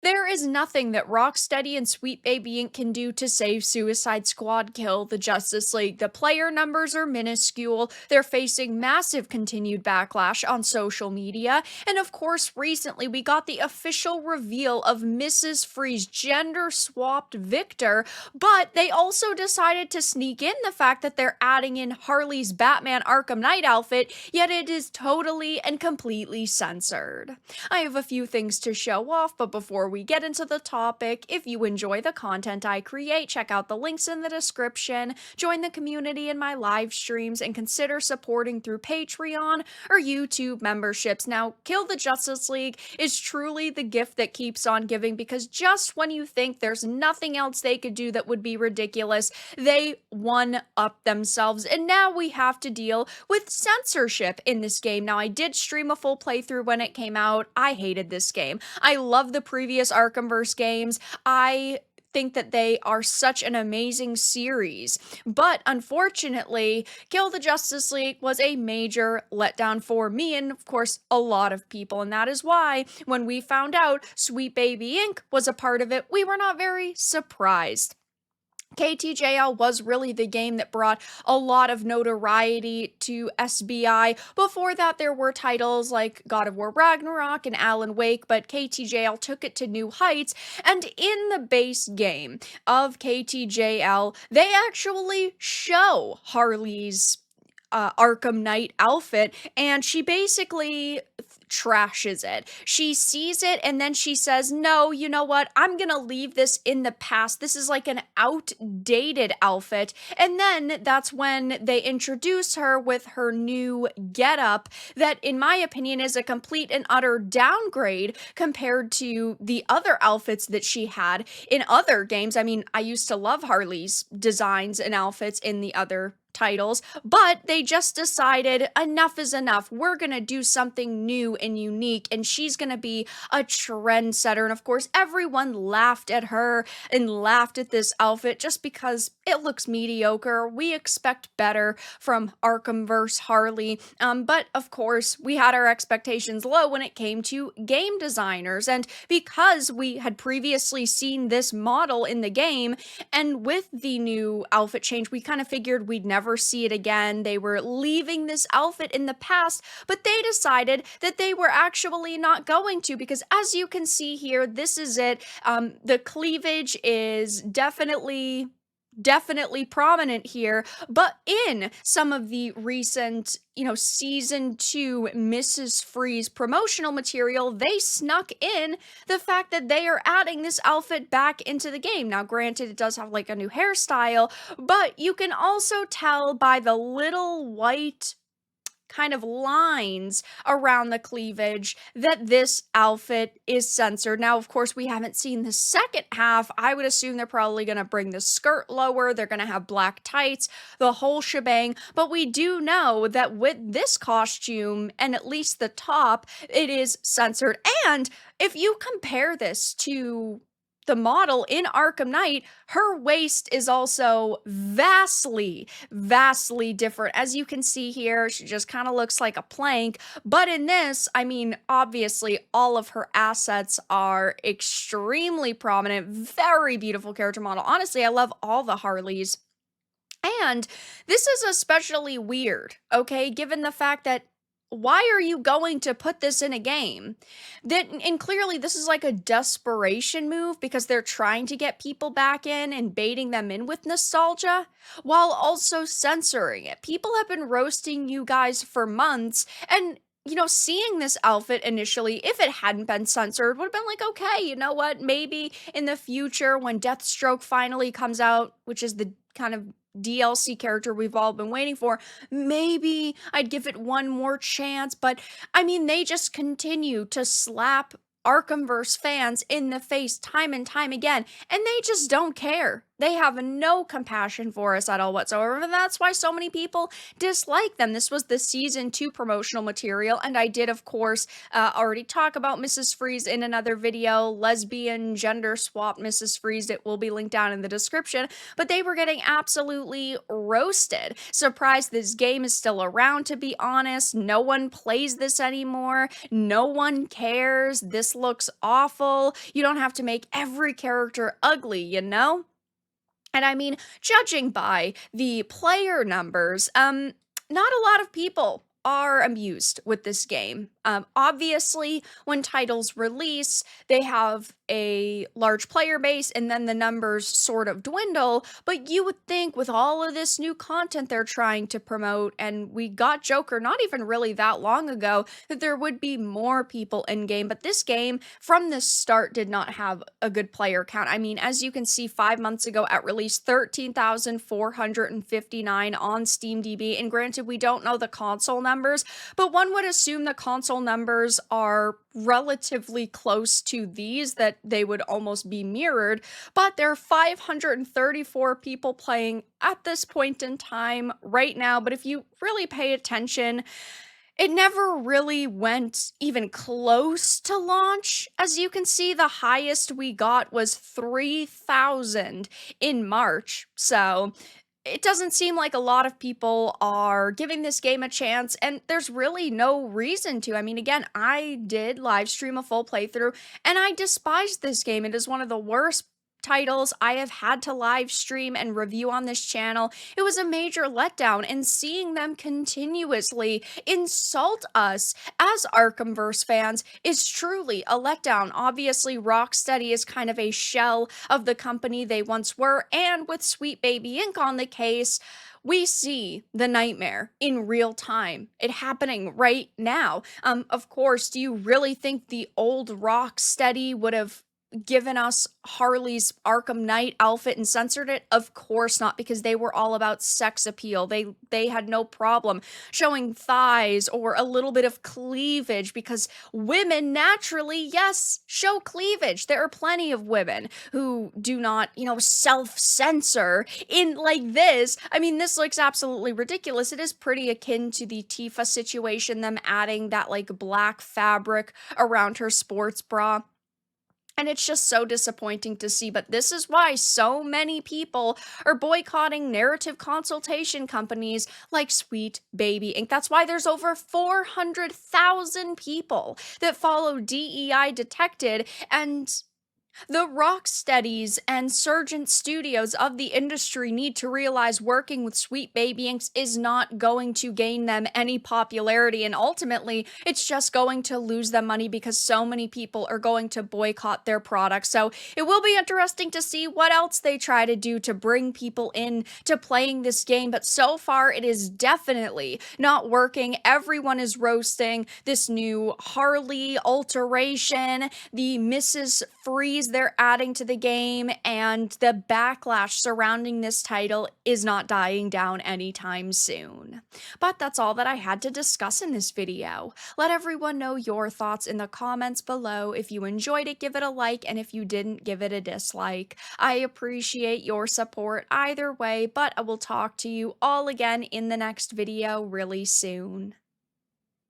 There is nothing that Rocksteady and Sweet Baby Inc. can do to save Suicide Squad Kill the Justice League. The player numbers are minuscule, they're facing massive continued backlash on social media, and of course, recently we got the official reveal of Mrs. Free's gender-swapped Victor, but they also decided to sneak in the fact that they're adding in Harley's Batman Arkham Knight outfit, yet it is totally and completely censored. I have a few things to show off, but before we get into the topic, if you enjoy the content I create, check out the links in the description, join the community in my live streams, and consider supporting through Patreon or YouTube memberships. Now, Kill the Justice League is truly the gift that keeps on giving, because just when you think there's nothing else they could do that would be ridiculous, they one-up themselves, and now we have to deal with censorship in this game. Now, I did stream a full playthrough when it came out. I hated this game. I love the previous Arkhamverse games. I think that they are such an amazing series, but unfortunately, Kill the Justice League was a major letdown for me and, of course, a lot of people, and that is why when we found out Sweet Baby Inc. was a part of it, we were not very surprised. KTJL was really the game that brought a lot of notoriety to SBI. Before that, there were titles like God of War Ragnarok and Alan Wake, but KTJL took it to new heights, and in the base game of KTJL, they actually show Harley's Arkham Knight outfit, and she basically trashes it. She sees it and then she says, no, you know what? I'm gonna leave this in the past. This is like an outdated outfit. And then that's when they introduce her with her new getup that, in my opinion, is a complete and utter downgrade compared to the other outfits that she had in other games. I mean, I used to love Harley's designs and outfits in the other titles, but they just decided enough is enough. We're gonna do something new and unique, and she's gonna be a trendsetter. And of course, everyone laughed at her and laughed at this outfit just because it looks mediocre. We expect better from Arkhamverse Harley, but of course, we had our expectations low when it came to game designers, and because we had previously seen this model in the game, and with the new outfit change, we kind of figured we'd never see it again. They were leaving this outfit in the past, but they decided that they were actually not going to, because as you can see here, this is it. The cleavage is definitely prominent here, but in some of the recent, season 2 Mrs. Freeze promotional material, they snuck in the fact that they are adding this outfit back into the game. Now, granted, it does have like a new hairstyle, but you can also tell by the little white kind of lines around the cleavage that this outfit is censored. Now, of course, we haven't seen the second half. I would assume they're probably going to bring the skirt lower. They're going to have black tights, the whole shebang. But we do know that with this costume, and at least the top, it is censored. And if you compare this to the model in Arkham Knight, her waist is also vastly different. As you can see here, she just kind of looks like a plank. But in this, I mean, obviously, all of her assets are extremely prominent. Very beautiful character model. Honestly, I love all the Harleys. And this is especially weird, okay, given the fact that why are you going to put this in a game? And clearly this is like a desperation move because they're trying to get people back in and baiting them in with nostalgia while also censoring it. People have been roasting you guys for months, and seeing this outfit initially, if it hadn't been censored, would have been like, okay, you know what? Maybe in the future when Deathstroke finally comes out, which is the kind of DLC character we've all been waiting for, maybe I'd give it one more chance. But I mean, they just continue to slap Arkhamverse fans in the face time and time again, and they just don't care. They have no compassion for us at all whatsoever, and that's why so many people dislike them. This was the Season 2 promotional material, and I did, of course, already talk about Mrs. Freeze in another video, lesbian, gender swap Mrs. Freeze. It will be linked down in the description, but they were getting absolutely roasted. Surprised this game is still around, to be honest. No one plays this anymore. No one cares. This looks awful. You don't have to make every character ugly, you know? And I mean, judging by the player numbers, not a lot of people are amused with this game. Obviously, when titles release, they have a large player base and then the numbers sort of dwindle. But you would think with all of this new content they're trying to promote, and we got Joker not even really that long ago, that there would be more people in game. But this game from the start did not have a good player count. I mean, as you can see, 5 months ago at release, 13,459 on SteamDB. And granted, we don't know the console numbers, but one would assume the console numbers are relatively close to these, that they would almost be mirrored. But there are 534 people playing at this point in time right now. But if you really pay attention, it never really went even close to launch. As you can see, the highest we got was 3,000 in March. So it doesn't seem like a lot of people are giving this game a chance, and there's really no reason to. I mean, again, I did live stream a full playthrough, and I despised this game. It is one of the worst titles I have had to live stream and review on this channel. It was a major letdown, and seeing them continuously insult us as Arkhamverse fans is truly a letdown. Obviously, Rocksteady is kind of a shell of the company they once were, and with Sweet Baby Inc. on the case, we see the nightmare in real time. It happening right now. Of course, do you really think the old Rocksteady would have given us Harley's Arkham Knight outfit and censored it? Of course not, because they were all about sex appeal. They had no problem showing thighs or a little bit of cleavage, because women naturally, yes, show cleavage. There are plenty of women who do not, self-censor in like this. I mean, this looks absolutely ridiculous. It is pretty akin to the Tifa situation, them adding that like black fabric around her sports bra. And it's just so disappointing to see, but this is why so many people are boycotting narrative consultation companies like Sweet Baby Inc. That's why there's over 400,000 people that follow DEI Detected, and the Rocksteadies and Surgeon Studios of the industry need to realize working with Sweet Baby Inc. is not going to gain them any popularity, and ultimately, it's just going to lose them money because so many people are going to boycott their products. So it will be interesting to see what else they try to do to bring people in to playing this game, but so far it is definitely not working. Everyone is roasting this new Harley alteration, the Mrs. Freeze they're adding to the game, and the backlash surrounding this title is not dying down anytime soon. But that's all that I had to discuss in this video. Let everyone know your thoughts in the comments below. If you enjoyed it, give it a like, and if you didn't, give it a dislike. I appreciate your support either way, but I will talk to you all again in the next video really soon.